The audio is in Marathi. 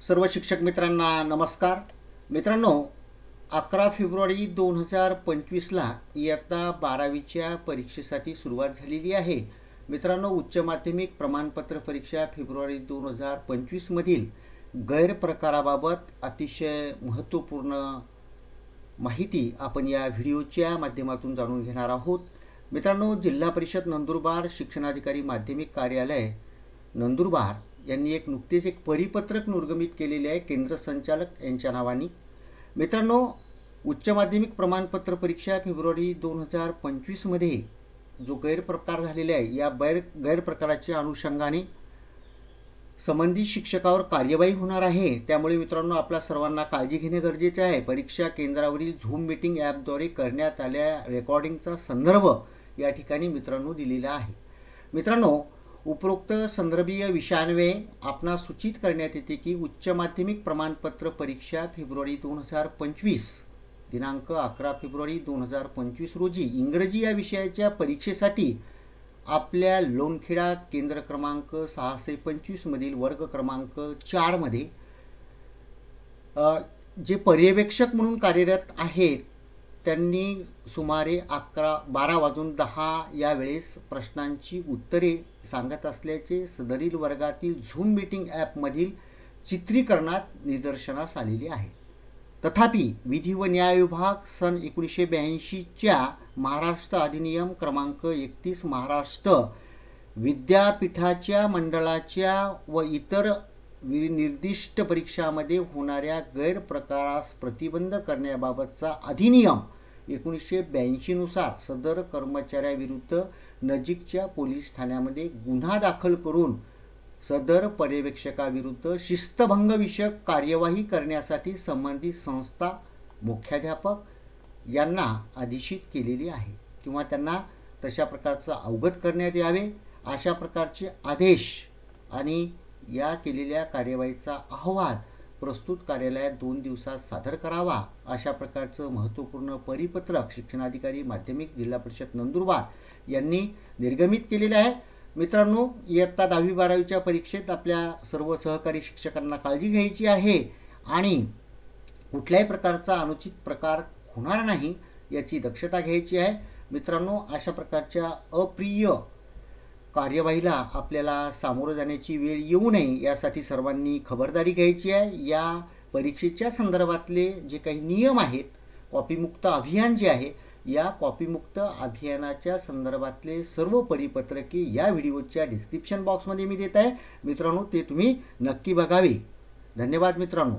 सर्व शिक्षक मित्रांना नमस्कार। मित्रांनो, 11 फेब्रुवारी 2025ला इयत्ता 12वीच्या परीक्षेसाठी सुरुवात झालेली आहे। मित्रांनो, उच्च माध्यमिक प्रमाणपत्र परीक्षा फेब्रुवारी 2025 मधील गैरप्रकाराबाबत अतिशय महत्त्वपूर्ण माहिती आपण या व्हिडिओच्या माध्यमातून जाणून घेणार आहोत। मित्रांनो, जिल्हा परिषद नंदुरबार शिक्षणाधिकारी माध्यमिक कार्यालय नंदुरबार यांनी नुकतेच एक परिपत्रक निर्गमित केलेले आहे केंद्र संचालक यांच्या नावाने। मित्रांनो, उच्च माध्यमिक प्रमाणपत्र परीक्षा फेब्रुवारी 2025 मध्ये जो गैरप्रकार झालेला आहे, या गैरप्रकाराच्या अनुषंगाने संबंधित शिक्षकावर कार्यवाही होणार आहे। त्यामुळे मित्रांनो, आपल्या सर्वांना काळजी घेणे गरजेचे आहे। परीक्षा केंद्रावरील झूम मीटिंग ॲपद्वारे करण्यात आलेल्या रेकॉर्डिंगचा संदर्भ या ठिकाणी मित्रांनो दिलेला आहे। मित्रांनो, उपरोक्त संदर्भीय विषयान्वये आपणास सूचित करण्यात येते की उच्च माध्यमिक प्रमाणपत्र परीक्षा फेब्रुवारी 2025 दिनांक 11 फेब्रुवारी 2025 रोजी इंग्रजी या विषयाच्या परीक्षेसाठी आपल्या लोणखेडा केंद्र क्रमांक 625 मधील वर्ग क्रमांक 4 मध्ये जे पर्यवेक्षक म्हणून कार्यरत आहेत त्यांनी सुमारे 12 वाजून 10 या वेळेस प्रश्नांची उत्तरे सांगत असल्याचे सदरील वर्गातील झूम मीटिंग ॲपमधील चित्रीकरणात निदर्शनास आलेले आहे। तथापि विधी व न्याय विभाग सन 1982च्या महाराष्ट्र अधिनियम क्रमांक 31 महाराष्ट्र विद्यापीठाच्या मंडळाच्या व इतर निर्दिष्ट परीक्षांमध्ये होणाऱ्या गैरप्रकारास प्रतिबंध करण्याबाबतचा अधिनियम 1982 नुसार सदर कर्मचाऱ्याविरुद्ध नजीकच्या पोलीस ठाण्यामध्ये गुन्हा दाखल करून सदर पर्यवेक्षकाविरुद्ध शिस्तभंग विषयक कार्यवाही करण्यासाठी संबंधित संस्था मुख्याध्यापक यांना आदेशित केलेली आहे किंवा त्यांना तशा प्रकारचं अवगत करण्यात यावे अशा प्रकारचे आदेश आणि या केलेल्या कार्यवाहीचा अहवाल प्रस्तुत कार्यालयात 2 दिवसात सादर करावा अशा प्रकारचं महत्त्वपूर्ण परिपत्रक शिक्षणाधिकारी माध्यमिक जिल्हा परिषद नंदुरबार यांनी निर्गमित केलेले आहे। मित्रांनो, इयत्ता 10वी-12वीच्या परीक्षेत आपल्या सर्व सहकारी शिक्षकांना काळजी घ्यायची आहे आणि कुठल्याही प्रकारचा अनुचित प्रकार होणार नाही याची दक्षता घ्यायची आहे। मित्रांनो, अशा प्रकारच्या अप्रिय कार्यवाहीला आपल्याला सामोरं जाण्याची वेळ येऊ नये यासाठी सर्वांनी खबरदारी घ्यायची आहे। या परीक्षेच्या संदर्भातले जे काही नियम आहेत, कॉपीमुक्त अभियान जे आहे, या कॉपीमुक्त अभियानाच्या संदर्भातले सर्व परिपत्रके या व्हिडिओच्या डिस्क्रिप्शन बॉक्समध्ये मी देत आहे। मित्रांनो, ते तुम्ही नक्की बघावे। धन्यवाद मित्रांनो।